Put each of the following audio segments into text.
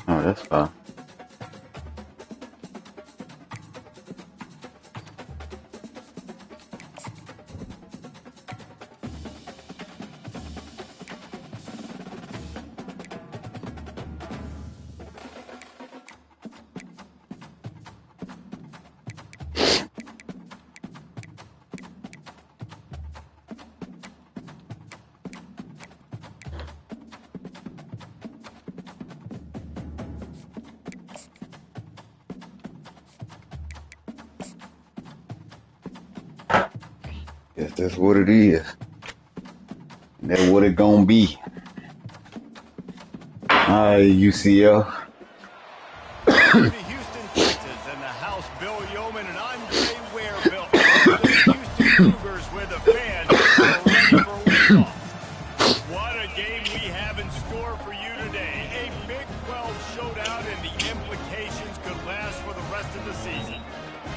Oh, that's fine. Guess that's what it is. And that's what it gonna be. Alright, UCL. The Houston Texans and the house Bill Yeoman and Andre Ware built. The Houston Cougars with the fans are ready for leadoff. What a game we have in store for you today. A Big 12 showdown, and the implications could last for the rest of the season.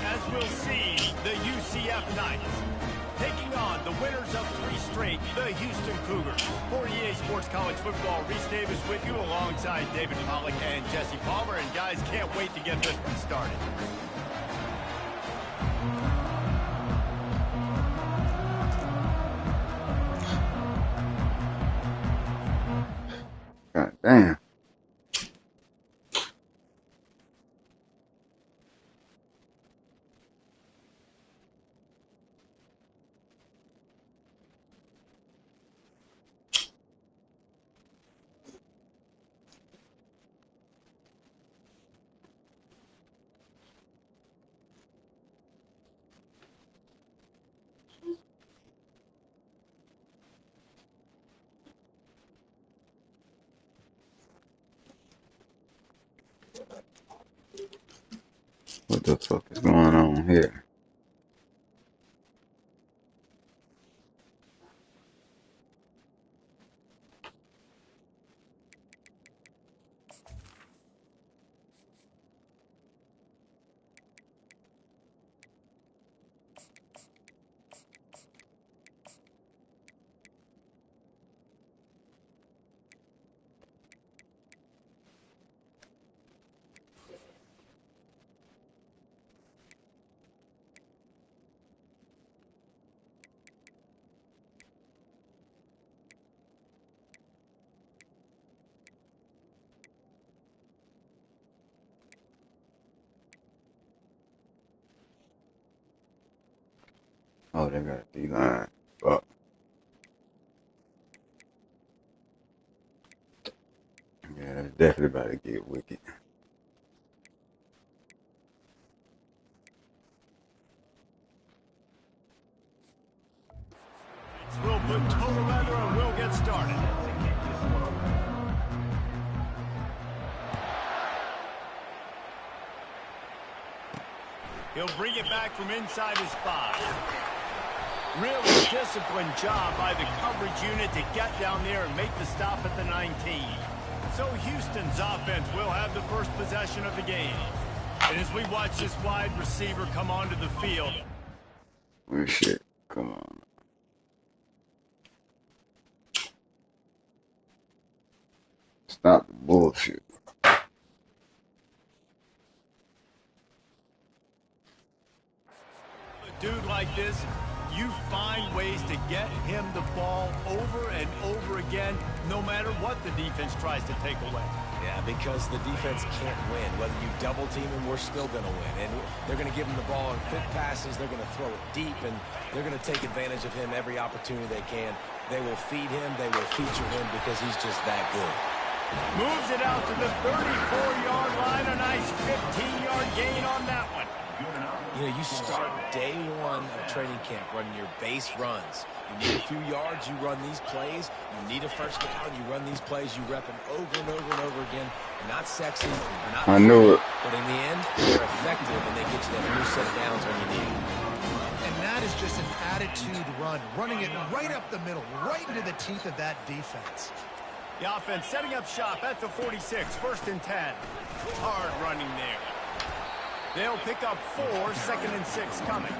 As we'll see, the UCF Knights taking on the winners of 3 straight, the Houston Cougars. For EA Sports College Football, Reese Davis with you alongside David Pollack and Jesse Palmer. And guys, can't wait to get this one started. God damn. What the fuck is going on here? Oh, they got a D-line. Fuck. Yeah, that's definitely about to get wicked. We'll put total weather and we'll get started. He'll bring it back from inside his 5. Really disciplined job by the coverage unit to get down there and make the stop at the 19. So Houston's offense will have the first possession of the game. And as we watch this wide receiver come onto the field. Oh, shit. Come on. Stop the bullshit. A dude like this, you find ways to get him the ball over and over again, no matter what the defense tries to take away. Yeah, because the defense can't win. Whether you double team him, we're still going to win. And they're going to give him the ball in quick passes. They're going to throw it deep, and they're going to take advantage of him every opportunity they can. They will feed him. They will feature him because he's just that good. Moves it out to the 34-yard line. A nice 15-yard gain on that one. You know, you start day one of training camp running your base runs. You need a few yards, you run these plays. You need a first down, you run these plays. You rep them over and over and over again. They're not sexy, they're not I knew it. But in the end, they're effective, and they get you that new set of downs when you need them. And that is just an attitude run, running it right up the middle, right into the teeth of that defense. The offense setting up shop at the 46, 1st and 10. Hard running there. They'll pick up 4, 2nd and 6 coming.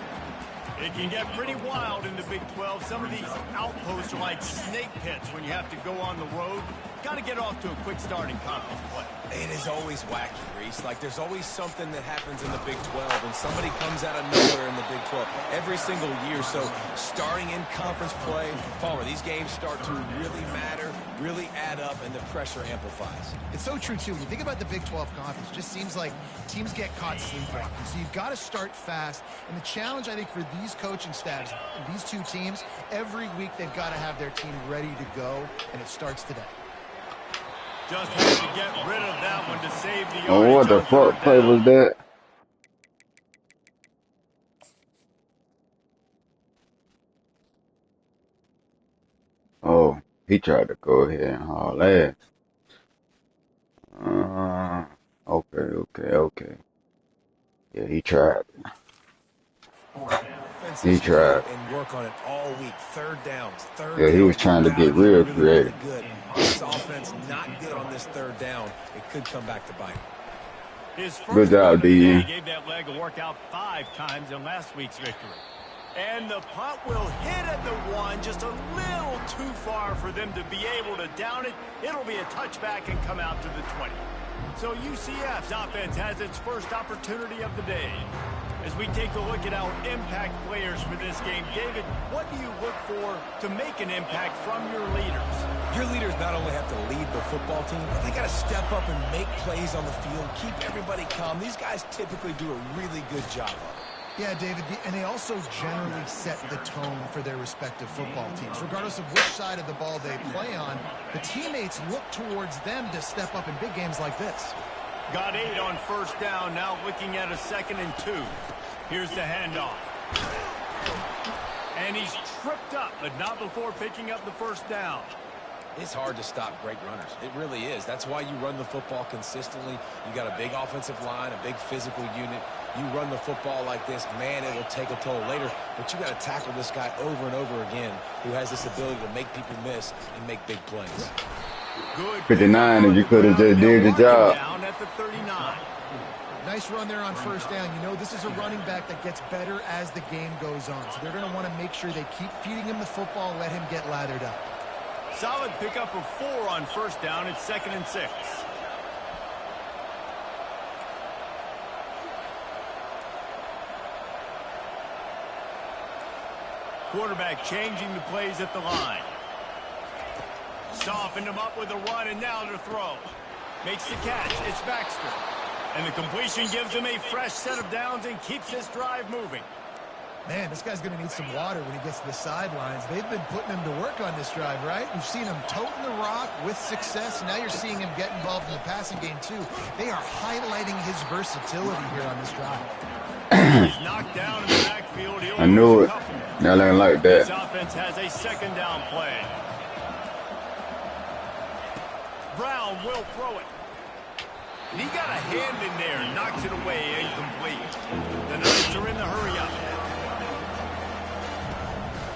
It can get pretty wild in the Big 12. Some of these outposts are like snake pits when you have to go on the road. got to get off to a quick start in conference play. It is always wacky, Reese. Like, there's always something that happens in the Big 12, and somebody comes out of nowhere in the Big 12 every single year. So, starting in conference play, Palmer, these games start to really matter, really add up, and the pressure amplifies. It's so true, too. When you think about the Big 12 conference, it just seems like teams get caught sleepwalking. So, you've got to start fast. And the challenge, I think, for these coaching staffs, these two teams, every week they've got to have their team ready to go, and it starts today. Just had to get rid of that one to save the yardage. Oh, what the fuck play was that? Oh, he tried to go ahead and haul ass. Okay. Yeah, he tried. He tried. And work on it all week. Third downs, Yeah, he was trying to get real creative. Good. This offense not good on this third down. It could come back to bite. Good job, D. Gave that leg a workout 5 times in last week's victory. And the punt will hit at the 1, just a little too far for them to be able to down it. It'll be a touchback and come out to the 20. So UCF's offense has its first opportunity of the day. As we take a look at our impact players for this game, David, what do you look for to make an impact from your leaders? Your leaders not only have to lead the football team, but they got to step up and make plays on the field, keep everybody calm. These guys typically do a really good job of it. Yeah, David, and they also generally set the tone for their respective football teams. Regardless of which side of the ball they play on, the teammates look towards them to step up in big games like this. Got 8 on first down, now looking at a 2nd and 2. Here's the handoff. And he's tripped up, but not before picking up the first down. It's hard to stop great runners. It really is. That's why you run the football consistently. You got a big offensive line, a big physical unit. You run the football like this, man, it will take a toll later. But you got to tackle this guy over and over again who has this ability to make people miss and make big plays. Good 59, and you could have just did the job. Down at the 39. Nice run there on first down. You know, this is a running back that gets better as the game goes on. So they're going to want to make sure they keep feeding him the football and let him get lathered up. Solid pickup of 4 on first down. It's 2nd and 6. Quarterback changing the plays at the line. Softened him up with a run, and now to throw. Makes the catch. It's Baxter. And the completion gives him a fresh set of downs and keeps this drive moving. Man, this guy's going to need some water when he gets to the sidelines. They've been putting him to work on this drive, right? We've seen him toting the rock with success. Now you're seeing him get involved in the passing game, too. They are highlighting his versatility here on this drive. He's knocked down in the backfield. I knew it. Y'all ain't like that. This offense has a 2nd down play. Brown will throw it. And he got a hand in there, knocks it away, incomplete. The Knights are in the hurry-up.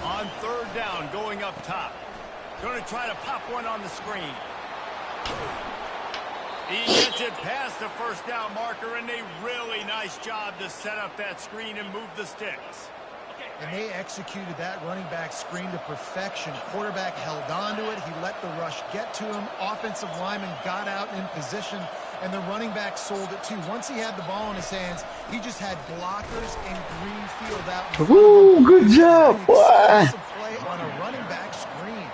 On 3rd down, going up top. Going to try to pop one on the screen. He gets it past the first down marker, and a really nice job to set up that screen and move the sticks. And they executed that running back screen to perfection. Quarterback held on to it. He let the rush get to him. Offensive lineman got out in position, and the running back sold it too. Once he had the ball in his hands, he just had blockers and green field out in front of him. Ooh, good job, boy. Play on a running back screen.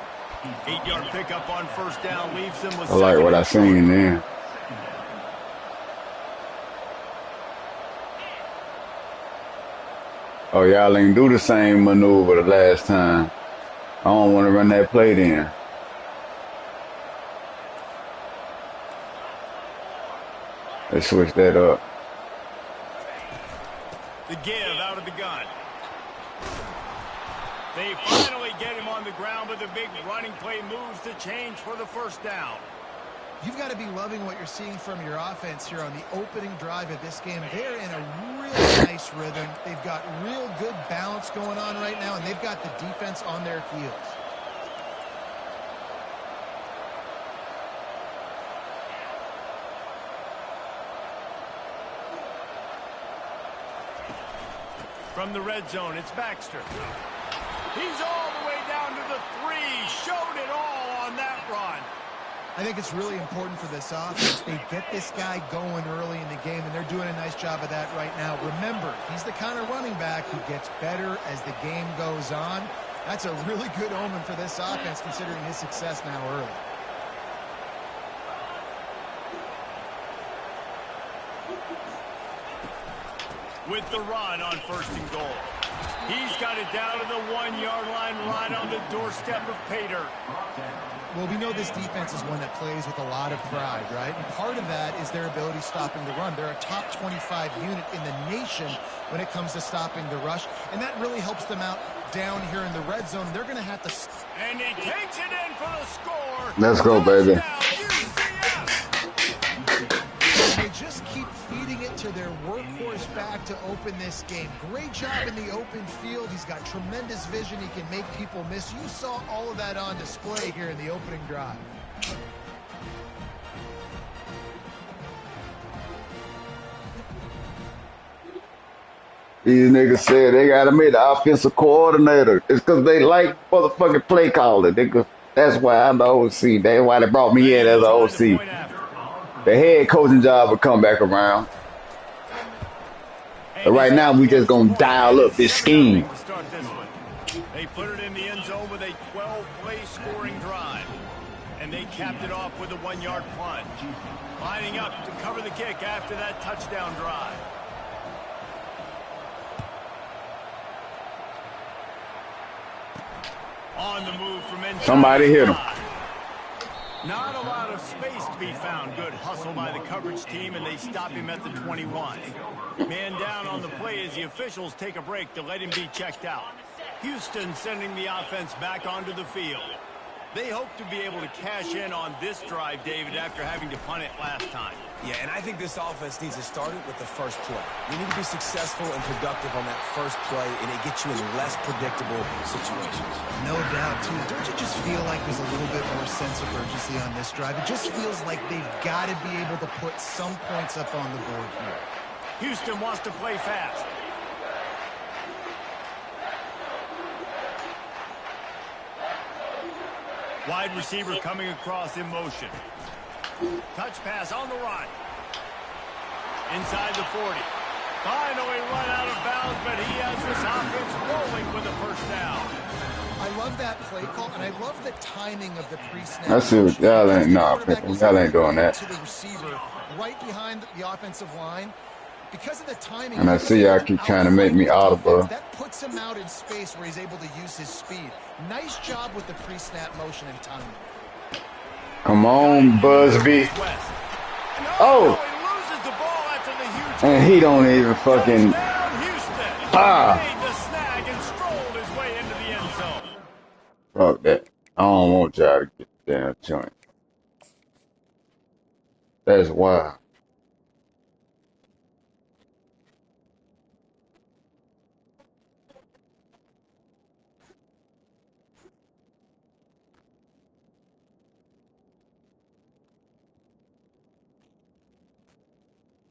8-yard pickup on first down leaves him with I like what I seen there. Oh, y'all ain't do the same maneuver the last time. I don't want to run that play then. Let's switch that up. The give out of the gun. They finally get him on the ground, but the big running play moves the change for the first down. You've got to be loving what you're seeing from your offense here on the opening drive of this game. They're in a really nice rhythm. They've got real good balance going on right now, and they've got the defense on their heels. From the red zone, it's Baxter. He's all the way down to the 3. Showed it all on that run. I think it's really important for this offense. They get this guy going early in the game, and they're doing a nice job of that right now. Remember, he's the kind of running back who gets better as the game goes on. That's a really good omen for this offense, considering his success now early. With the run on 1st and goal. He's got it down to the 1-yard line right on the doorstep of Pater. Well, we know this defense is one that plays with a lot of pride, right? And part of that is their ability stopping the run. They're a top 25 unit in the nation when it comes to stopping the rush, and that really helps them out down here in the red zone. They're going to have to... And he takes it in for the score. Let's go, baby. They just keep feeding it to their workhorse back to open this game. Great job in the open field. He's got tremendous vision. He can make people miss. You saw all of that on display here in the opening drive. These niggas said they gotta make the offensive coordinator. It's because they like motherfucking play calling. That's why I'm the OC. That's why they brought me in as an OC. The head coaching job will come back around. But right now, we just gonna dial up this scheme. They put it in the end zone with a 12-play scoring drive. And they capped it off with a 1-yard plunge. Lining up to cover the kick after that touchdown drive. On the move from inside. Somebody hit him. Not a lot of space to be found. Good hustle by the coverage team, and they stop him at the 21. Man down on the play as the officials take a break to let him be checked out. Houston sending the offense back onto the field. They hope to be able to cash in on this drive, David, after having to punt it last time. Yeah, and I think this offense needs to start it with the first play. You need to be successful and productive on that first play, and it gets you in less predictable situations. No doubt, too. Don't you just feel like there's a little bit more sense of urgency on this drive? It just feels like they've got to be able to put some points up on the board here. Houston wants to play fast. Wide receiver coming across in motion. Touch pass on the right. Inside the 40. Finally run out of bounds, but he has this offense rolling with a first down. I love that play call, and I love the timing of the pre-snap. That's it. Y'all ain't doing that. To the receiver, right behind the offensive line. Because of the timing, and I see y'all keep trying to make me audible. That puts him out in space where he's able to use his speed. Nice job with the pre-snap motion and timing. Come on, Busby. Oh! And he don't even fucking... Fuck that. I don't want y'all to get the damn joint. That's wild.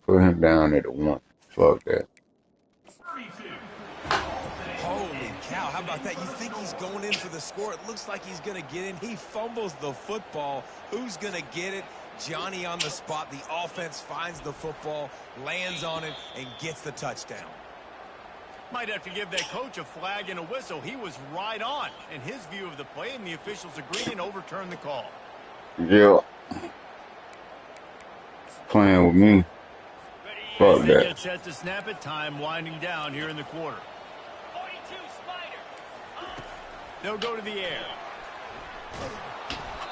Put him down at the 1. Fuck that. Holy cow, how about that? You think he's going in for the score. It looks like he's going to get in. He fumbles the football. Who's going to get it? Johnny on the spot. The offense finds the football, lands on it, and gets the touchdown. Might have to give that coach a flag and a whistle. He was right on in his view of the play, and the officials agreed and overturned the call. Yeah. Playing with me. Fuck that. Get set to snap it. Time winding down here in the quarter. 42 Spider. They'll go to the air.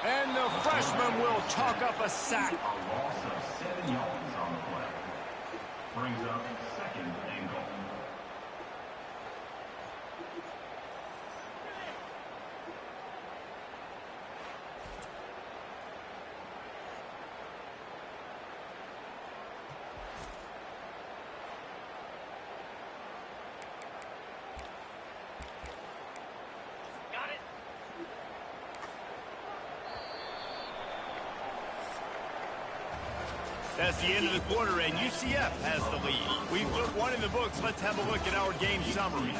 And the freshman will chalk up a sack. A loss of 7 yards on the play. Brings up 2nd and goal. That's the end of the quarter, and UCF has the lead. We've put one in the books. Let's have a look at our game summary.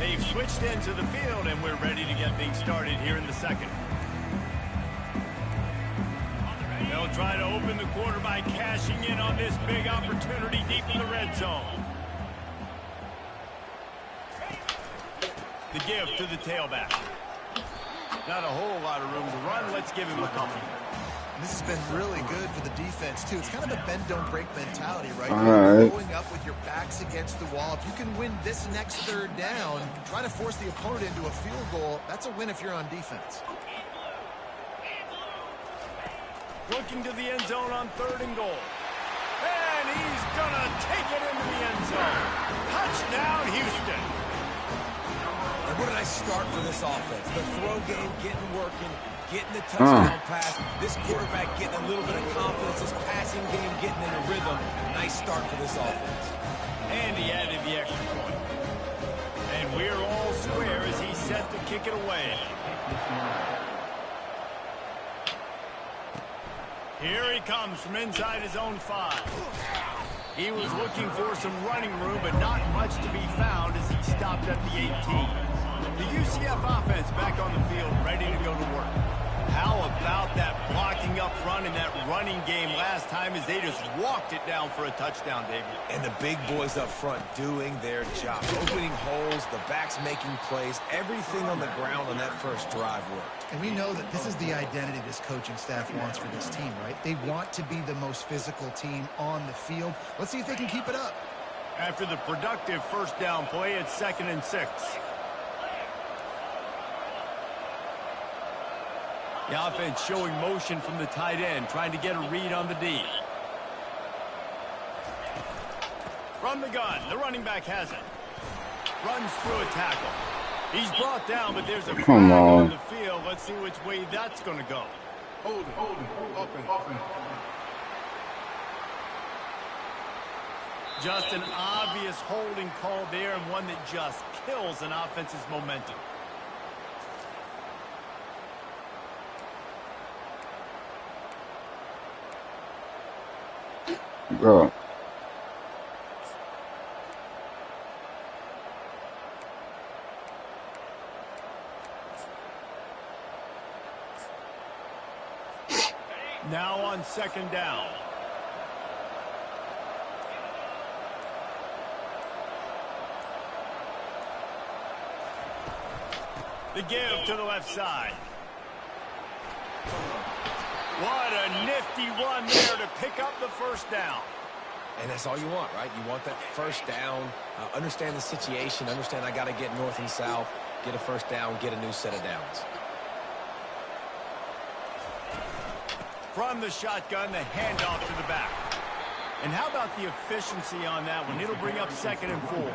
they've switched into the field, and we're ready to get things started here in the second. They'll try to open the quarter by cashing in on this big opportunity deep in the red zone. The give to the tailback. Not a whole lot of room to run. Let's give him a couple. This has been really good for the defense, too. It's kind of a bend-don't-break mentality, right? Right. Going up with your backs against the wall. If you can win this next third down, try to force the opponent into a field goal, that's a win if you're on defense. Looking to the end zone on 3rd and goal. And he's going to take it into the end zone. Touchdown, Houston. And what a nice start for this offense. The throw game getting working, getting the touchdown pass. This quarterback getting a little bit of confidence. This passing game getting in a rhythm. Nice start for this offense. And he added the extra point. And we're all square as he's set to kick it away. Here he comes from inside his own 5. He was looking for some running room, but not much to be found as he stopped at the 18. The UCF offense back on the field, ready to go to work. How about that blocking up front and that running game last time as they just walked it down for a touchdown, David? And the big boys up front doing their job. Opening holes, the backs making plays, everything on the ground on that first drive worked. And we know that this is the identity this coaching staff wants for this team, right? They want to be the most physical team on the field. Let's see if they can keep it up. After the productive first down play, it's 2nd and 6. The offense showing motion from the tight end, trying to get a read on the D. From the gun, the running back has it. Runs through a tackle. He's brought down, but there's a flag on the field. Let's see which way that's going to go. Hold it, open. Just an obvious holding call there, and one that just kills an offense's momentum. Go. Now on 2nd down. The give to the left side. What a nifty run there to pick up the first down. And that's all you want, right? You want that first down, understand the situation, understand I got to get north and south, get a first down, get a new set of downs. From the shotgun, the handoff to the back. And how about the efficiency on that one? It'll bring up 2nd and 4.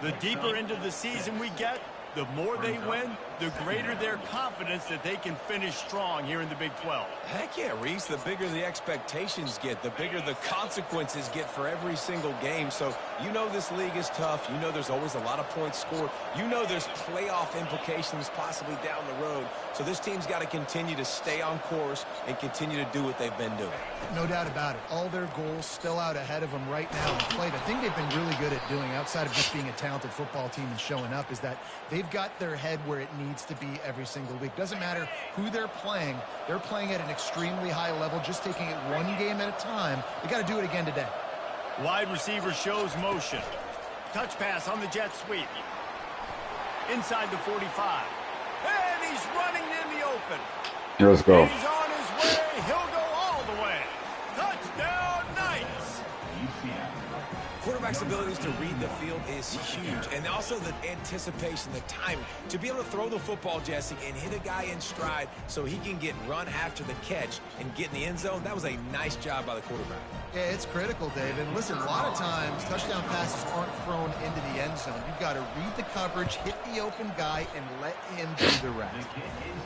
The deeper into the season we get, the more they win, the greater their confidence that they can finish strong here in the Big 12. Heck yeah, Reese. The bigger the expectations get, the bigger the consequences get for every single game. So you know this league is tough. You know there's always a lot of points scored. You know there's playoff implications possibly down the road. So this team's got to continue to stay on course and continue to do what they've been doing. No doubt about it. All their goals still out ahead of them right now in play. The thing they've been really good at doing, outside of just being a talented football team and showing up, is that they've got their head where it needs to be every single week. Doesn't matter who they're playing at an extremely high level, just taking it one game at a time. They got to do it again today. Wide receiver shows motion. Touch pass on the jet sweep. Inside the 45. And he's running in the open. Let's go. And he's on his way. He'll go all the way. Touchdown, Knights. Quarterback's abilities to read the field is huge, and also the anticipation, the timing. To be able to throw the football, Jesse, and hit a guy in stride so he can get run after the catch and get in the end zone, that was a nice job by the quarterback. Yeah, it's critical, David. Listen, a lot of times touchdown passes aren't thrown into the end zone. You've got to read the coverage, hit the open guy, and let him do the rest.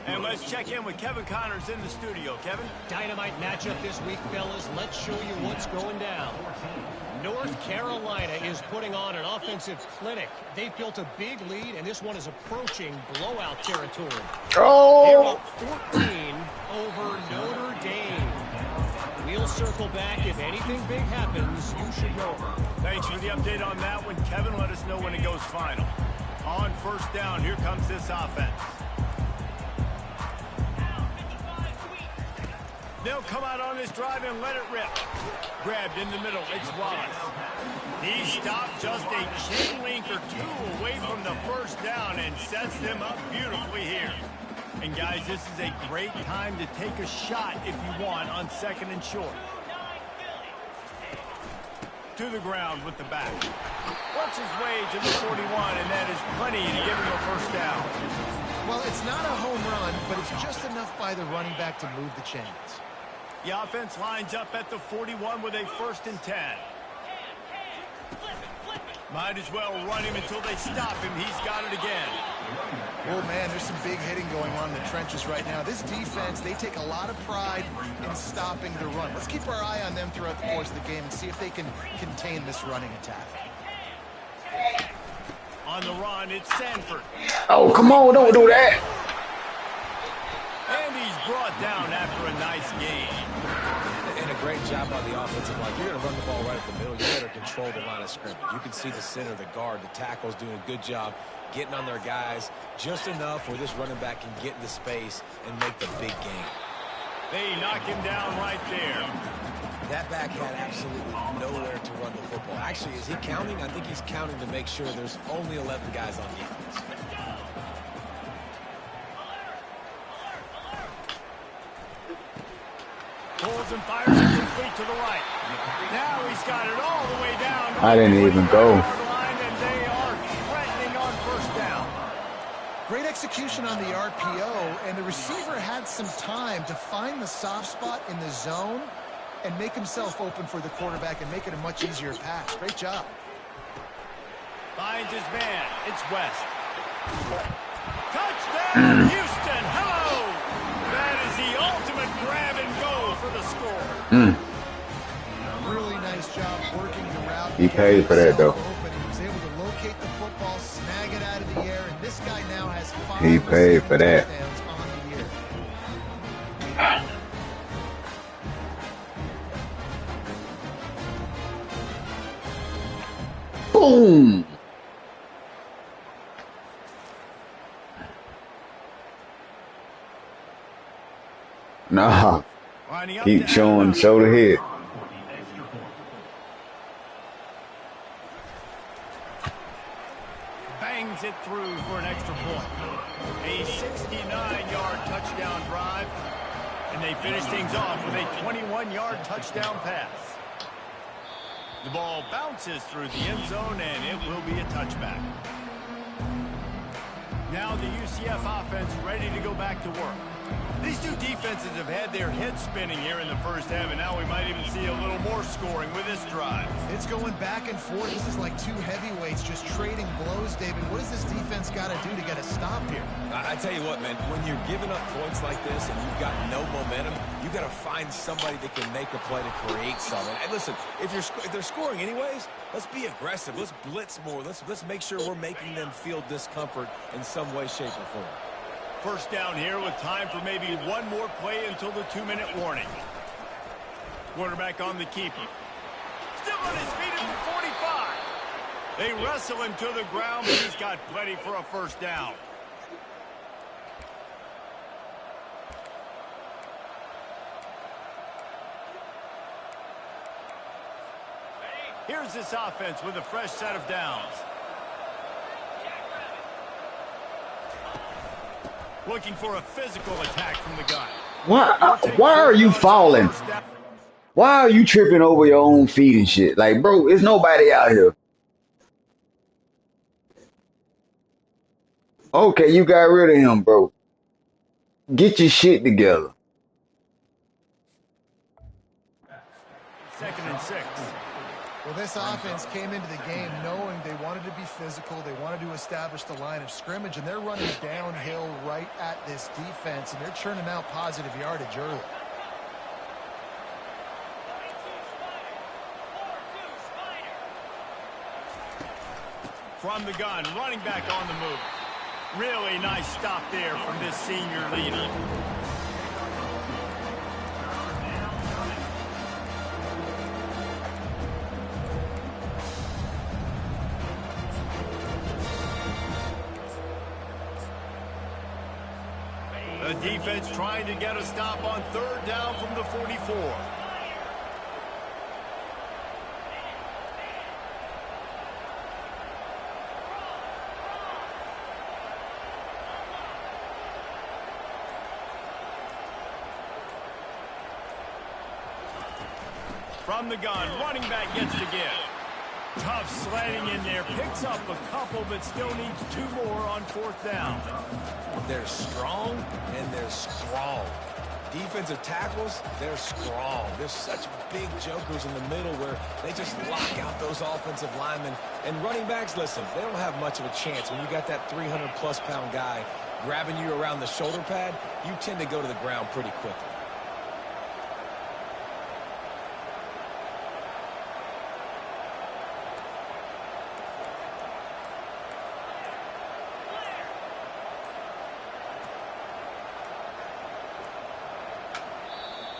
And let's check in with Kevin Connors in the studio. Kevin? Dynamite matchup this week, fellas. Let's show you what's going down. North Carolina is putting on an offensive clinic. They've built a big lead, and this one is approaching blowout territory. They're up 14 over Notre Dame. We'll circle back. If anything big happens, you should know. Thanks for the update on that one, Kevin. Let us know when it goes final. On first down. Here comes this offense. They'll come out on this drive and let it rip. Grabbed in the middle. It's Wallace. He stopped just a chain link or two away from the first down and sets them up beautifully here. And, guys, this is a great time to take a shot if you want on 2nd and short. To the ground with the back. Works his way to the 41, and that is plenty to give him a first down. Well, it's not a home run, but it's just enough by the running back to move the chains. The offense lines up at the 41 with a 1st and 10. Might as well run him until they stop him. He's got it again. Oh, man, there's some big hitting going on in the trenches right now. This defense, they take a lot of pride in stopping the run. Let's keep our eye on them throughout the course of the game and see if they can contain this running attack. On the run, it's Sanford. Oh, come on, don't do that. And he's brought down after a nice gain. And a great job by the offensive line. You're going to run the ball right up the middle. You better control the line of scrimmage. You can see the center, the guard, the tackle's doing a good job getting on their guys just enough where this running back can get into space and make the big gain. They knock him down right there. That back had absolutely nowhere to run the football. Actually, is he counting? I think he's counting to make sure there's only 11 guys on defense. Pulls and fires it complete to the right. Now he's got it all the way down. I didn't even go. Line, and they are threatening on first down. Great execution on the RPO, and the receiver had some time to find the soft spot in the zone and make himself open for the quarterback and make it a much easier pass. Great job. Finds his man. It's West. Touchdown, Houston. Hello. That is the ultimate grab and go for the score. Really nice job working the route. He paid for that, though. He was able to locate the football, snag it out of the air, and this guy now has 5 He paid for that. touchdowns on the year. Boom. Nah. Lining up Keep to showing, Adams. show the head. Bangs it through for an extra point. A 69-yard touchdown drive. And they finish things off with a 21-yard touchdown pass. The ball bounces through the end zone, and it will be a touchback. Now the UCF offense ready to go back to work. These two defenses have had their heads spinning here in the first half, and now we might even see a little more scoring with this drive. It's going back and forth. This is like two heavyweights just trading blows, David. What does this defense got to do to get a stop here? I tell you what, man, when you're giving up points like this and you've got no momentum, you got to find somebody that can make a play to create something. And listen, if they're scoring anyways, let's be aggressive. Let's blitz more. Let's make sure we're making them feel discomfort in some way, shape, or form. First down here with time for maybe one more play until the 2-minute warning. Quarterback on the keeper. Still on his feet at the 45. They wrestle him to the ground, but he's got plenty for a first down. Here's this offense with a fresh set of downs. Looking for a physical attack from the gun. Why are you falling? Why are you tripping over your own feet and shit? Like, bro, there's nobody out here. Okay, you got rid of him, bro. Get your shit together. 2nd and 6. Well, this offense came into the game knowing they wanted to be physical. They wanted to establish the line of scrimmage, and they're running downhill right at this defense, and they're churning out positive yardage early. From the gun, running back on the move. Really nice stop there from this senior leader. defense trying to get a stop on third down from the 44. From the gun, running back gets the give. Tough sledding in there, picks up a couple, but still needs 2 more on fourth down. They're strong and they're strong. Defensive tackles, they're strong. There's such big jokers in the middle where they just lock out those offensive linemen. And running backs, listen, they don't have much of a chance. When you got that 300-plus pound guy grabbing you around the shoulder pad, you tend to go to the ground pretty quickly.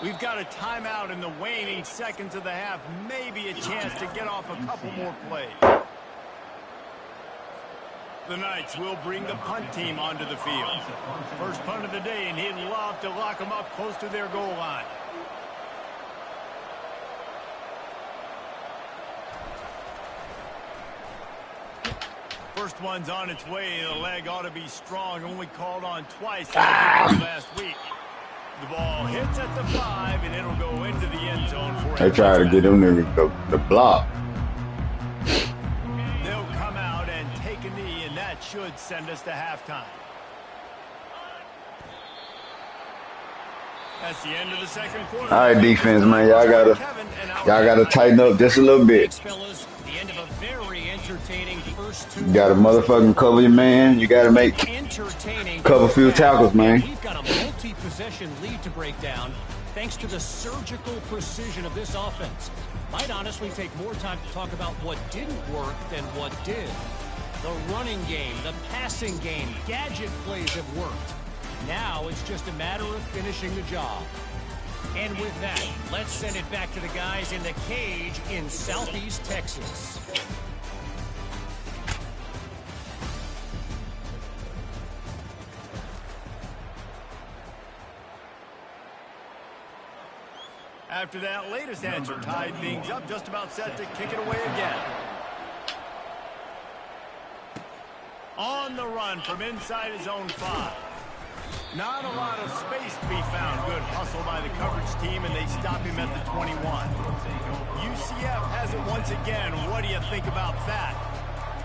We've got a timeout in the waning seconds of the half. Maybe a chance to get off a couple more plays. The Knights will bring the punt team onto the field. First punt of the day, and he'd love to lock them up close to their goal line. First one's on its way. The leg ought to be strong. Only called on twice in the game last week. The ball hits at the 5, and it'll go into the end zone for They try to get him the block. They'll come out and take a knee, and that should send us to halftime. That's the end of the second quarter. All right, defense, man, y'all gotta tighten up just a little bit. Fellas, the end of a very entertaining first 2 You gotta motherfucking cover your man. You gotta make cover a few tackles, man. We've got a multi-possession lead to break down thanks to the surgical precision of this offense. Might honestly take more time to talk about what didn't work than what did. The running game, the passing game, gadget plays have worked. Now it's just a matter of finishing the job. And with that, let's send it back to the guys in the cage in Southeast Texas. After that latest answer tied things up, just about set to kick it away again. On the run from inside his own 5. Not a lot of space to be found. Good hustle by the coverage team, and they stop him at the 21. UCF has it once again. What do you think about that?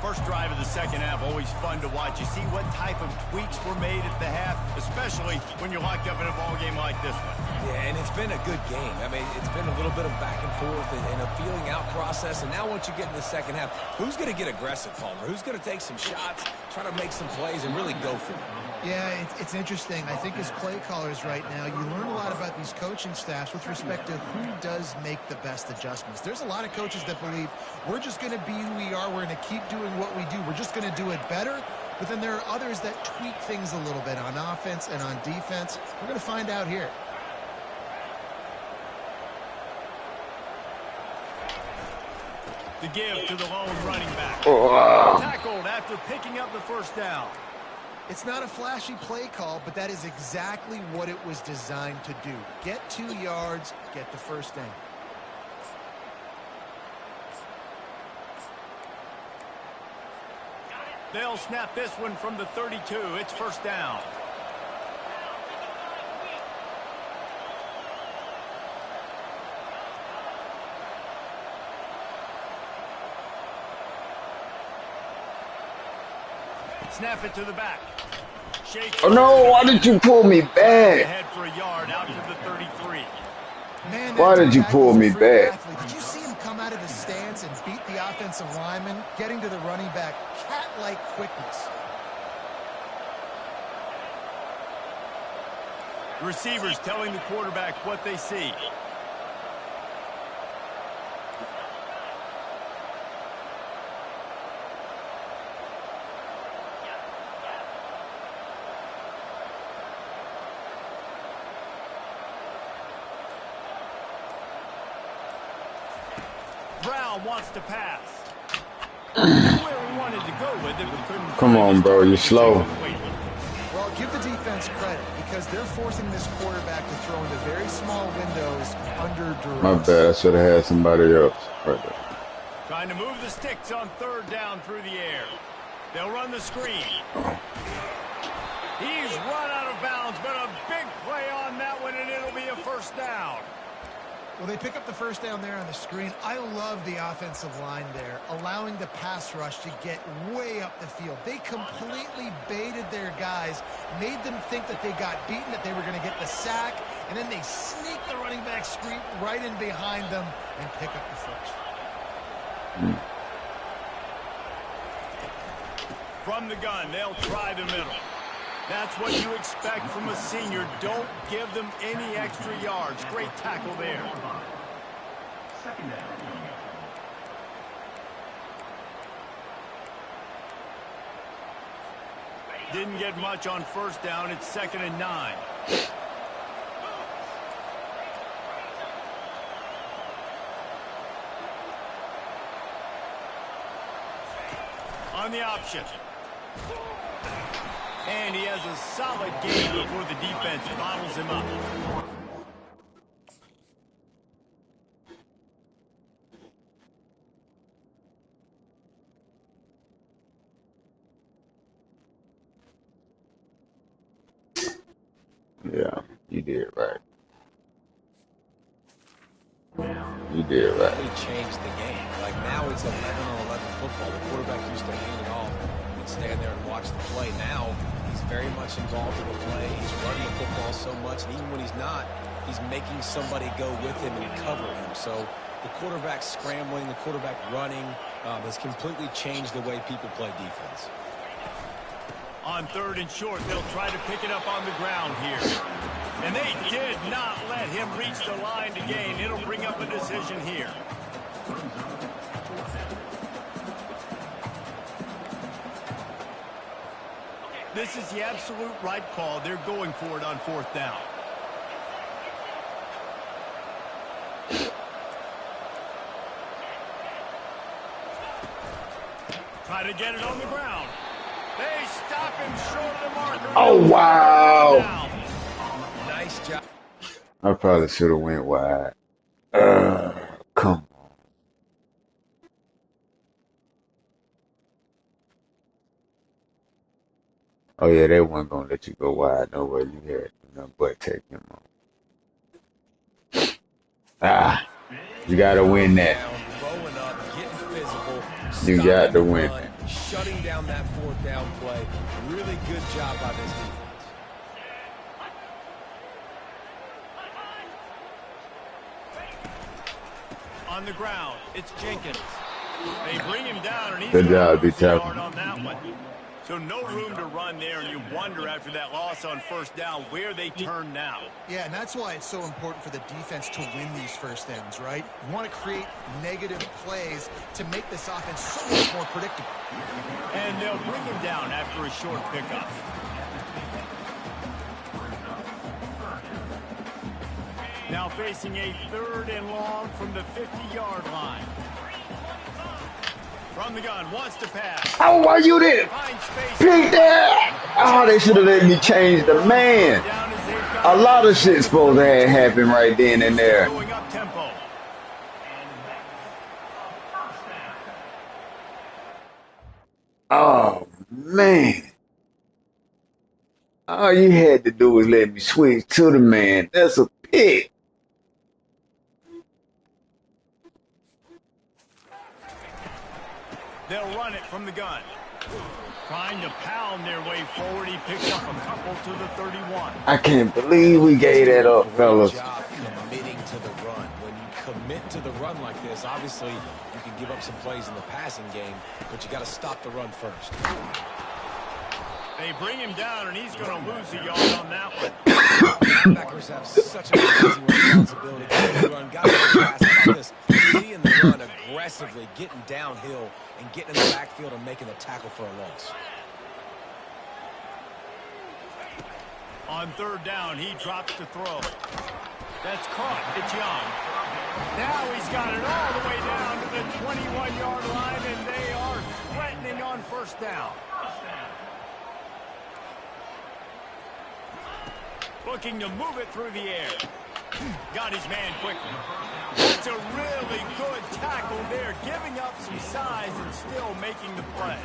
First drive of the second half, always fun to watch. You see what type of tweaks were made at the half, especially when you're locked up in a ball game like this one. Yeah, and it's been a good game. I mean, it's been a little bit of back and forth and a feeling out process. And now once you get in the second half, who's going to get aggressive, Palmer? Who's going to take some shots, try to make some plays, and really go for it? Yeah, it's interesting. I think as play callers right now, you learn a lot about these coaching staffs with respect to who does make the best adjustments. There's a lot of coaches that believe we're just going to be who we are. We're going to keep doing what we do. We're just going to do it better. But then there are others that tweak things a little bit on offense and on defense. We're going to find out here. The give to the lone running back. Oh. Tackled after picking up the first down. It's not a flashy play call, but that is exactly what it was designed to do. Get 2 yards, get the first down. They'll snap this one from the 32. It's first down. Snap it to the back. Shakes. Oh no, why did you pull me back? Ahead for a yard out to the 33. Man, Why did you pull me back? Did you see him come out of his stance and beat the offensive lineman, getting to the running back? Cat-like quickness. The receivers telling the quarterback what they see. Brown wants to pass. Where he wanted to go with it, but couldn't. Come on, bro, you're slow. Well, give the defense credit because because they're forcing this quarterback to throw into very small windows under duress. My bad. I should have had somebody else right there. Trying to move the sticks on third down through the air. They'll run the screen. He's run out of bounds, but a big play on that one, and it'll be a first down. Well, they pick up the first down there on the screen. I love the offensive line there, allowing the pass rush to get way up the field. They completely baited their guys, made them think that they got beaten, that they were going to get the sack, and then they sneak the running back screen right in behind them and pick up the first. From the gun, they'll try the middle. That's what you expect from a senior. Don't give them any extra yards. Great tackle there. Second down. Didn't get much on first down. It's 2nd and 9. On the option. And he has a solid game before the defense bottles him up. Yeah, you did right. You did right. They changed the game. Like now it's 11-on-11 football. The quarterback used to hand it off and stand there and watch the play. Now he's very much involved in the play. He's running the football so much, and even when he's not, he's making somebody go with him and cover him. So the quarterback scrambling, the quarterback running has completely changed the way people play defense. On 3rd and short, they'll try to pick it up on the ground here. And they did not let him reach the line to gain. It'll bring up a decision here. This is the absolute right call. They're going for it on 4th down. Try to get it on the ground. They stop him short of the marker. Oh, wow. Nice job. I probably should have went wide. Come on. Oh, yeah, they weren't going to let you go wide. No way you had no butt take him on. Ah, you got to win that. Blowing up, getting physical. You got to win that. Shutting down that 4th down play. Really good job by this defense. On the ground, it's Jenkins. They bring him down, and he's Good job, going to lose a D-Tackle. yard on that one. So no room to run there, and you wonder after that loss on 1st down where they turn now. Yeah, and that's why it's so important for the defense to win these first downs, right? You want to create negative plays to make this offense so much more predictable. And they'll bring him down after a short pickup. Now facing a 3rd and long from the 50-yard line. From the gun, wants to pass. Oh, why you did? Finds space. Pick that. Oh, they should have let me change the man. Down as they've got A lot of shit's supposed to have happened right then and there. going up tempo. Oh, man. All you had to do was let me switch to the man. That's a pick. They'll run it from the gun. Trying to pound their way forward. He picks up a couple to the 31. I can't believe we gave that up, fellas. Great job committing to the run. When you commit to the run like this, obviously you can give up some plays in the passing game, but you got to stop the run first. They bring him down, and he's going to lose a yard on that one. Linebackers have such an amazing responsibility. Getting the run, got to pass like this. Seeing the run aggressively, getting downhill, and getting in the backfield and making a tackle for a loss. On 3rd down, he drops to throw. That's caught. It's Young. Now he's got it all the way down to the 21-yard line, and they are threatening on 1st down. Looking to move it through the air. Got his man quickly. That's a really good tackle there, giving up some size and still making the play.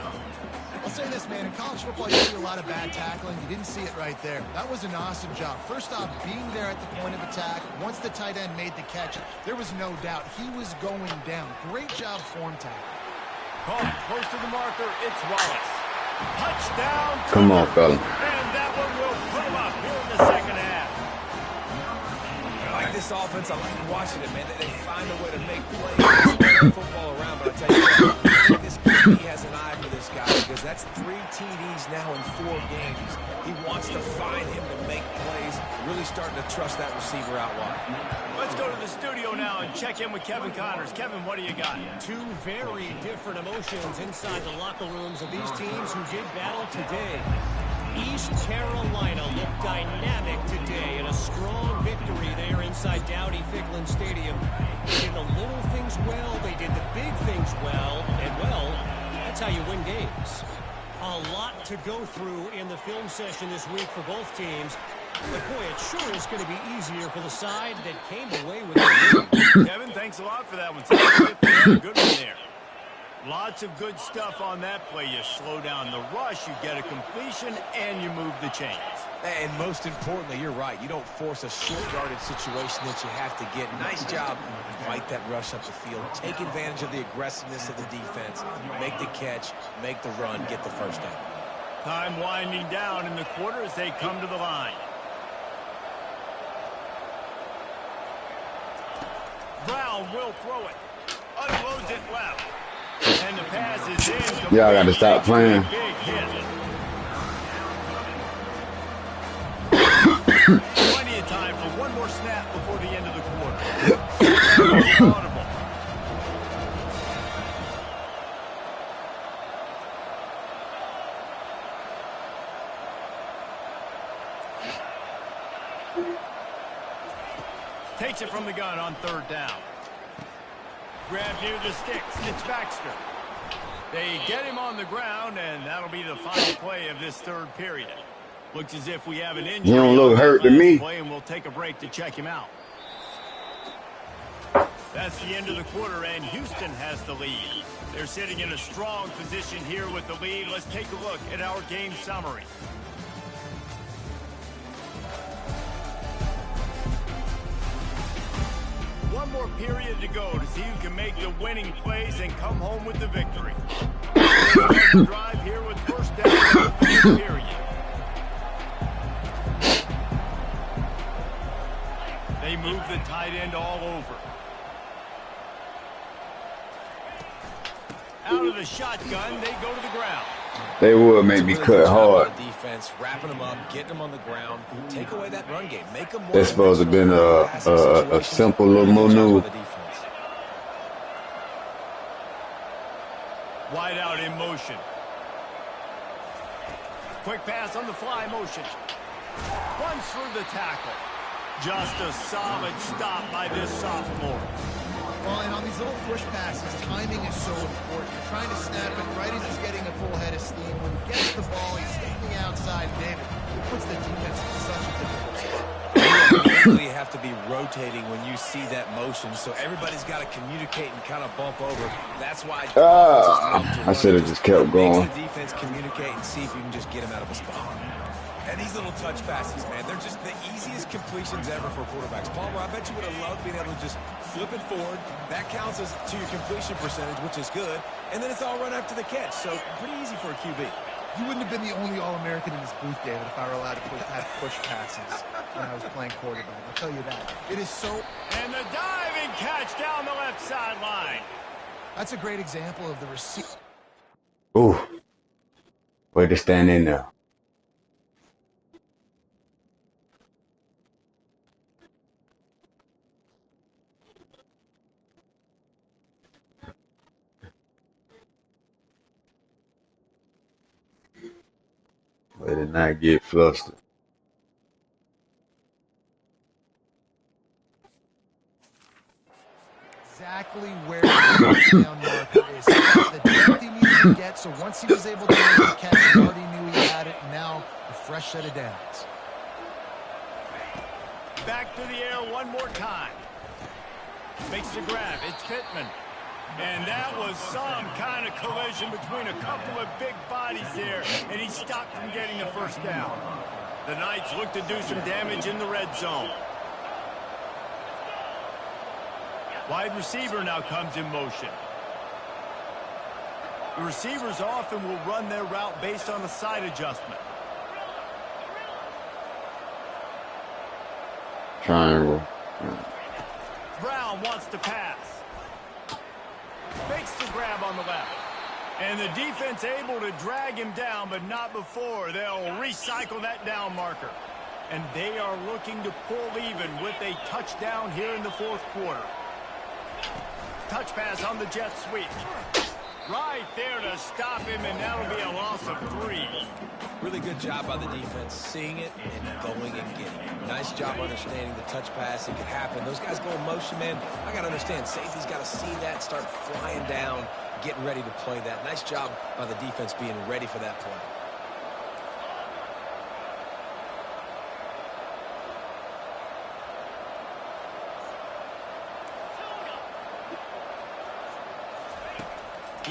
I'll say this, man. In college football, you see a lot of bad tackling. You didn't see it right there. That was an awesome job. First off, being there at the point of attack. Once the tight end made the catch, there was no doubt he was going down. Great job form tackle. Caught close to the marker. It's Wallace. Touchdown. Come on, fella. And that one will put him up here in the second half. I like this offense. I like watching it, man. They find a way to make plays, spread the football around. But I tell you what, I think this QB has an eye for this guy because that's 3 TDs now in 4 games. He wants to find him to make plays, really starting to trust that receiver out wide. Let's go to the studio now and check in with Kevin Connors. Kevin, what do you got? 2 very different emotions inside the locker rooms of these teams who did battle today. East Carolina looked dynamic today in a strong victory there inside Dowdy-Ficklin Stadium. They did the little things well, they did the big things well, and well, that's how you win games. A lot to go through in the film session this week for both teams. But boy, it sure is going to be easier for the side that came away with the win. Kevin, thanks a lot for that one. Good one there. Lots of good stuff on that play. You slow down the rush, you get a completion, and you move the chains. And most importantly, you're right. You don't force a short-yarded situation that you have to get. Nice job. Fight that rush up the field. Take advantage of the aggressiveness of the defense. Make the catch, make the run, get the first down. Time winding down in the quarter as they come to the line. Brown will throw it. Unloads it left. And the pass is in. Y'all got to stop playing. Big hit. Plenty of time for one more snap before the end of the quarter. Audible. Takes it from the gun on 3rd down. Grab near the sticks. It's Baxter. They get him on the ground, and that'll be the final play of this 3rd period. Looks as if we have an injury. You don't look hurt to me. Play, and we'll take a break to check him out. That's the end of the quarter, and Houston has the lead. They're sitting in a strong position here with the lead. Let's take a look at our game summary. One more period to go to see who can make the winning plays and come home with the victory. The drive here with first down in the 3rd period. They move the tight end all over. Out of the shotgun, they go to the ground. They would make me cut hard. Defense, wrapping them up, getting them on the ground, take away that run game, make them more. That's supposed to have been a simple little maneuver. Wide out in motion. Quick pass on the fly motion. Runs through the tackle. Just a solid stop by this sophomore. Well, and on these little push passes, timing is so important. You're trying to snap it right as he's getting a full head of steam. When he gets the ball, he's hitting the outside. David, it puts the defense in such a difficult spot. You really have to be rotating when you see that motion, so everybody's got to communicate and kind of bump over. That's why I should have just kept going. Makes the defense communicate and see if you can just get him out of a spot. And these little touch passes, man, they're just the easiest completions ever for quarterbacks. Palmer, I bet you would have loved being able to just flip it forward. That counts as to your completion percentage, which is good. And then it's all run after the catch, so pretty easy for a QB. You wouldn't have been the only All-American in this booth, David, if I were allowed to have push passes when I was playing quarterback. I'll tell you that. It is so... And the diving catch down the left sideline. That's a great example of the receiver. Ooh. Way to stand in there. Way to not get flustered. Exactly where the touchdown marker is. He got the depth he needed to get, so once he was able to make the catch, he already knew he had it, and now a fresh set of downs. Back to the air one more time. Makes the grab. It's Pittman. And that was some kind of collision between a couple of big bodies there, and he stopped from getting the first down. The Knights look to do some damage in the red zone. Wide receiver now comes in motion. The receivers often will run their route based on a side adjustment. Triangle. Brown wants to pass. Makes the grab on the left. And the defense able to drag him down, but not before. They'll recycle that down marker. And they are looking to pull even with a touchdown here in the fourth quarter. Touch pass on the jet sweep. Right there to stop him, and that'll be a loss of 3. Really good job by the defense, seeing it and going and getting it. Nice job understanding the touch pass. It could happen. Those guys go in motion, man. I got to understand, safety's got to see that, start flying down, getting ready to play that. Nice job by the defense being ready for that play.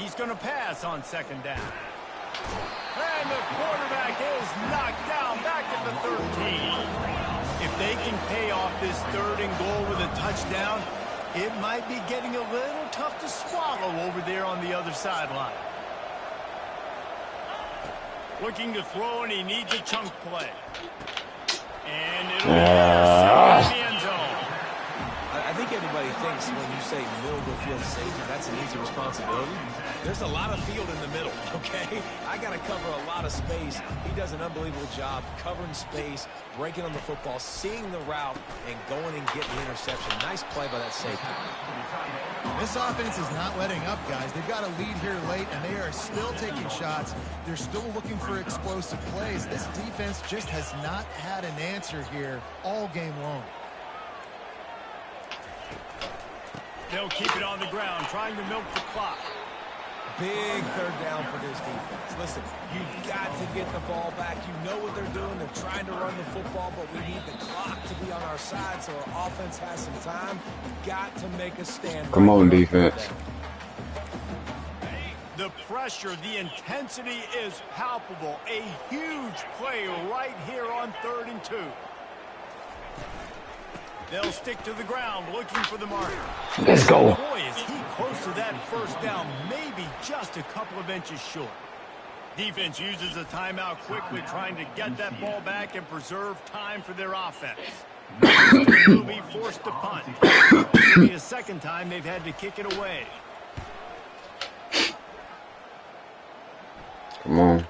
He's going to pass on second down. And the quarterback is knocked down back at the 13. If they can pay off this third and goal with a touchdown, it might be getting a little tough to swallow over there on the other sideline. Looking to throw, and he needs a chunk play. And it'll be in the end zone. I think everybody thinks when you say middle of the field safety, that's an easy responsibility. There's a lot of field in the middle, okay? I got to cover a lot of space. He does an unbelievable job covering space, breaking on the football, seeing the route, and going and getting the interception. Nice play by that safety. This offense is not letting up, guys. They've got a lead here late, and they are still taking shots. They're still looking for explosive plays. This defense just has not had an answer here all game long. They'll keep it on the ground, trying to milk the clock. Big third down for this defense. Listen, you've got to get the ball back. You know what they're doing. They're trying to run the football, but we need the clock to be on our side so our offense has some time. We've got to make a stand. Come on, defense. The pressure, the intensity is palpable. A huge play right here on 3rd and 2. They'll stick to the ground, looking for the marker. Let's go. Boy, is he close to that first down, maybe just a couple of inches short. Defense uses a timeout quickly, trying to get that ball back and preserve time for their offense. Will be forced to punt. This will be the second time they've had to kick it away. Come on.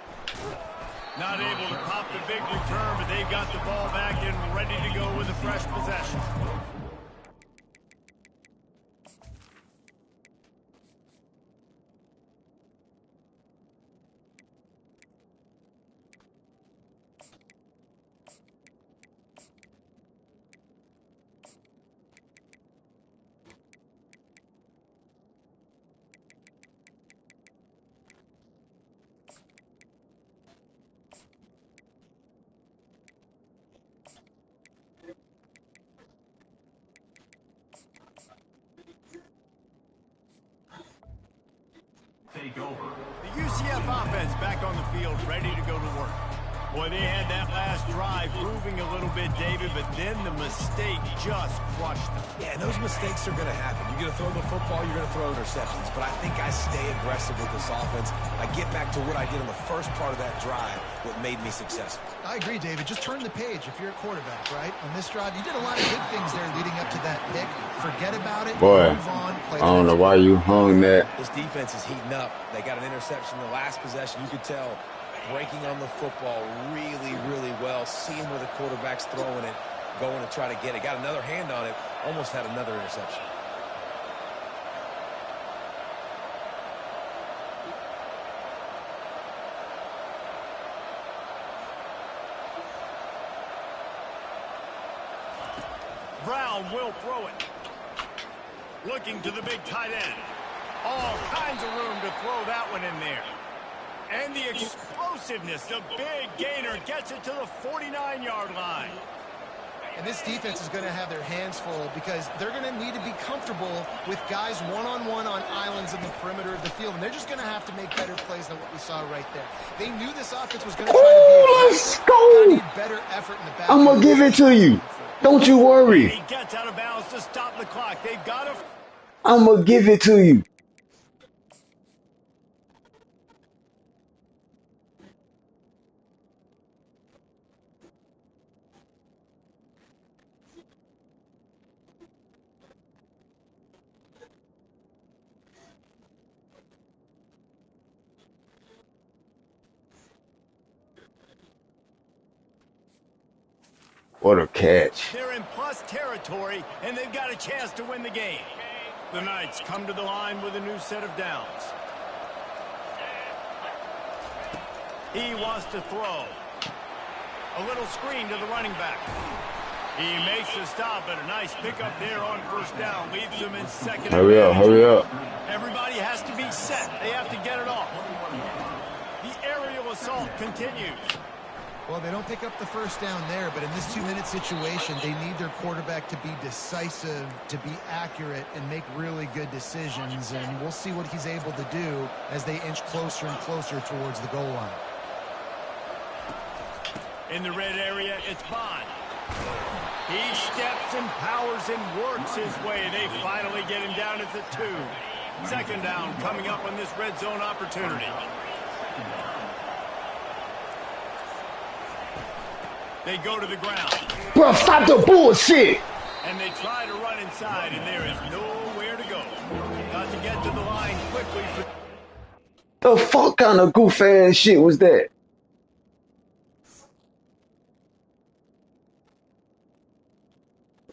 Not able to pop the big return, but they've got the ball back and ready to go with a fresh possession. Take over. The UCF offense back on the field, ready to go to work. Boy, they had that last drive moving a little bit, David, but then the mistake just crushed them. Yeah, and those mistakes are going to happen. You're going to throw the football, you're going to throw interceptions. But I think I stay aggressive with this offense. I get back to what I did in the first part of that drive, what made me successful. I agree, David. Just turn the page if you're a quarterback, right? On this drive, you did a lot of good things there leading up to that pick. Forget about it. Boy, move on. Play I don't know why you hung that. This defense is heating up. They got an interception in the last possession. You could tell breaking on the football really, really well, seeing where the quarterback's throwing it, going to try to get it. Got another hand on it, almost had another interception. Brown will throw it. Looking to the big tight end. All kinds of room to throw that one in there. And the explosiveness, the big gainer gets it to the 49-yard line. And this defense is going to have their hands full because they're going to need to be comfortable with guys one-on-one on islands in the perimeter of the field. And they're just going to have to make better plays than what we saw right there. They knew this offense was going to try to be Let's aggressive. go. Need better effort in the back. I'm going to give it to you. Don't you worry. He gets out of bounds to stop the clock. They've got to... I'm going to give it to you. What a catch. They're in plus territory, and they've got a chance to win the game. The Knights come to the line with a new set of downs. He wants to throw. A little screen to the running back. He makes the stop, and a nice pickup there on first down. Leaves them in second. Hurry up, hurry up. Everybody has to be set. They have to get it off. The aerial assault continues. Well, they don't pick up the first down there, but in this 2-minute situation, they need their quarterback to be decisive, to be accurate, and make really good decisions. And we'll see what he's able to do as they inch closer and closer towards the goal line. In the red area, it's Bond. He steps and powers and works his way. They finally get him down at the 2. Second down coming up on this red zone opportunity. They go to the ground. Bro, stop the bullshit. And they try to run inside, and there is nowhere to go. Got to get to the line quickly. The fuck kind of goof ass shit was that?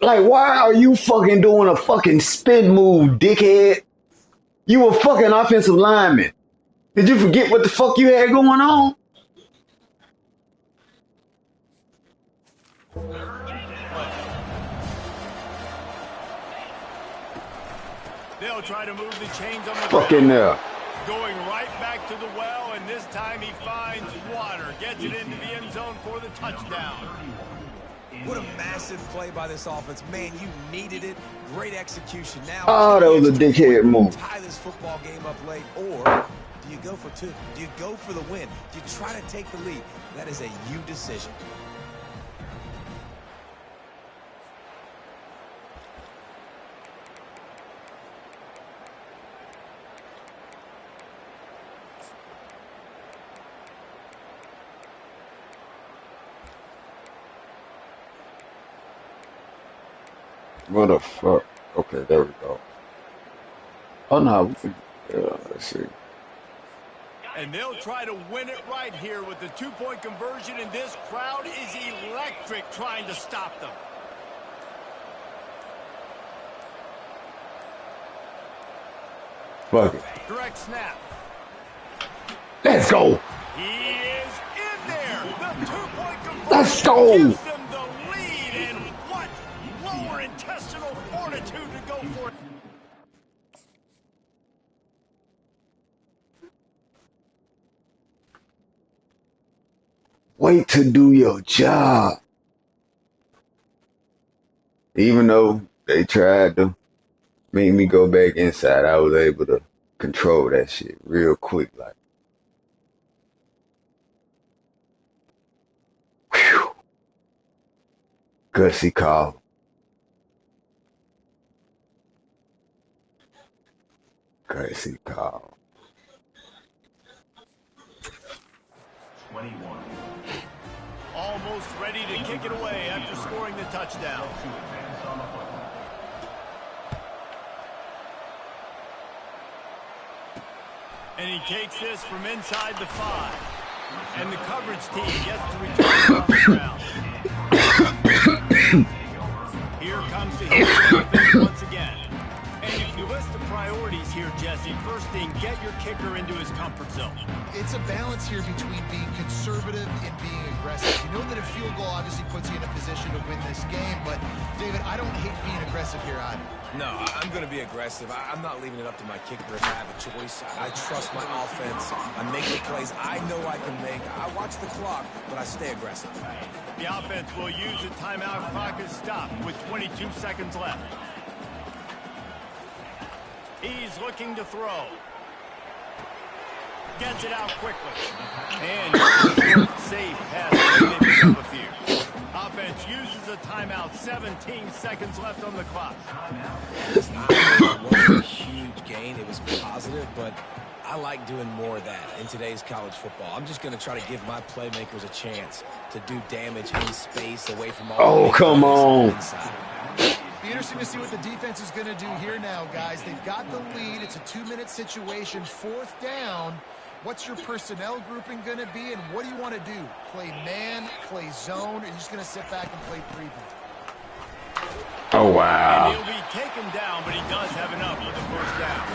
Like, why are you fucking doing a fucking spin move, dickhead? You a fucking offensive lineman. Did you forget what the fuck you had going on? They'll try to move the chains on the Fucking there. Going right back to the well, and this time he finds water. Gets it into the end zone for the touchdown. What a massive play by this offense. Man, you needed it. Great execution. Now, Oh, that was a dickhead move. tie this football game up late, or do you go for 2? Do you go for the win? Do you try to take the lead? That is a you decision. What the fuck? Okay, there we go. Oh no, we can, let's see. And they'll try to win it right here with the 2-point conversion, and this crowd is electric trying to stop them. Fuck it. Direct snap. Let's go. He is in there. The 2-point conversion Let's go. gives them the lead, and what lower intestinal fortitude to go for it. Wait to do your job. Even though they tried to make me go back inside, I was able to control that shit real quick. Like, whew. Gutsy call. Gutsy call. 21. Almost ready to kick it away after scoring the touchdown. To advance on the play. And he takes this from inside the 5. And the coverage team gets to return on the ground. Here comes the Houston offense once again. And if you list the priorities here, Jesse, first thing, get your kicker into his comfort zone. It's a balance here between being conservative and being aggressive. You know that if you field goal obviously puts you in a position to win this game, but David, I don't hate being aggressive here either. No, I'm going to be aggressive. I'm not leaving it up to my kicker if I have a choice. I trust my offense. I make the plays I know I can make. I watch the clock, but I stay aggressive. The offense will use the timeout. Clock is stopped with 22 seconds left. He's looking to throw. Gets it out quickly. And safe pass maybe up a few. Offense uses a timeout. 17 seconds left on the clock. Listen, it wasn't a huge gain. It was positive, but I like doing more of that in today's college football. I'm just going to try to give my playmakers a chance to do damage in space away from all. Oh, come on. Inside. Be interesting to see what the defense is going to do here now, guys. They've got the lead. It's a 2-minute situation. 4th down. What's your personnel grouping going to be, and what do you want to do? Play man, play zone, or are you just going to sit back and play prevent? Oh, wow. And he'll be taken down, but he does have enough for the first down.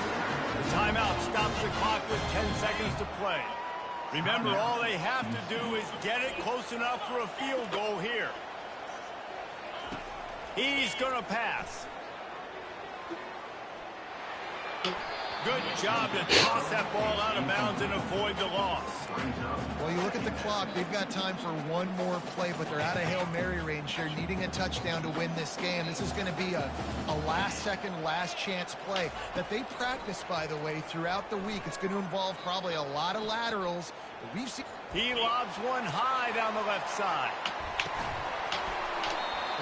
The timeout stops the clock with 10 seconds to play. Remember, all they have to do is get it close enough for a field goal here. He's going to pass. Good job to toss that ball out of bounds and avoid the loss. Well, you look at the clock. They've got time for one more play, but they're out of Hail Mary range here, needing a touchdown to win this game. This is going to be a last-second, last-chance play that they practice, by the way, throughout the week. It's going to involve probably a lot of laterals. We've seen. He lobs one high down the left side.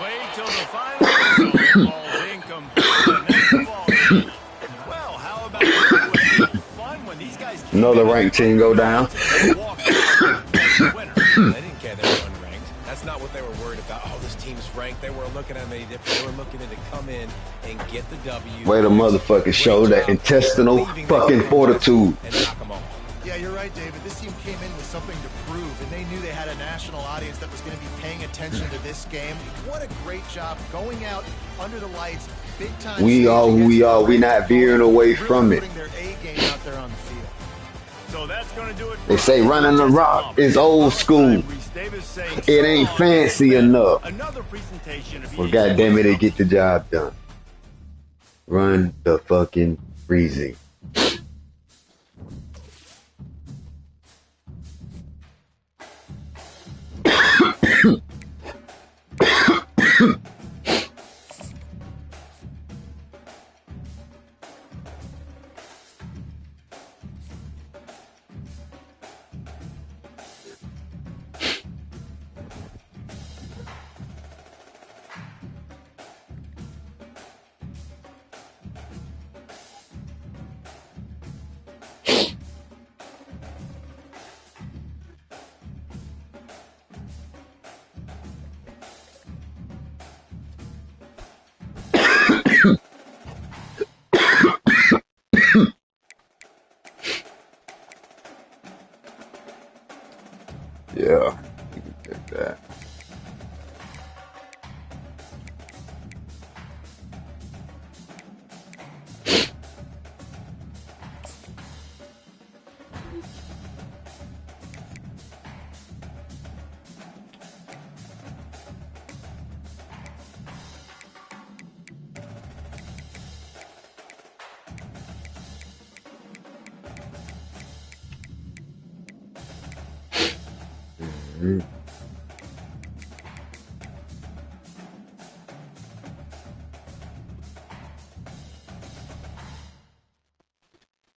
Wait till the final whistle. Ball's incomplete, and that's the ball. Well, how about fun when these guys Another ranked team go down. They didn't care they were unranked. That's not what they were worried about. Oh, this team's ranked. They weren't looking at any different. They were looking at to come in and get the W. Way to motherfucking show that intestinal fucking fortitude. And knock them off. Yeah, you're right, David. This team came in with something to prove, and they knew they had a national audience that was going to be paying attention to this game. What a great job going out under the lights, big time. We are who we are. We not veering away from it. Putting their A game out there on the field. So that's going to do it. They say running the rock is old school. It ain't fancy enough. Another presentation of Well, goddamn it, they get the job done. Run the fucking breezy. Yeah, you can take that. Mm-hmm.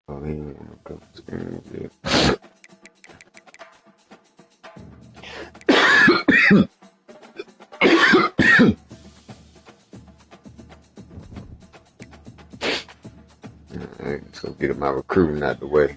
Oh, he ain't wanna come scream yet. Alright, let's go get my recruiting out the way.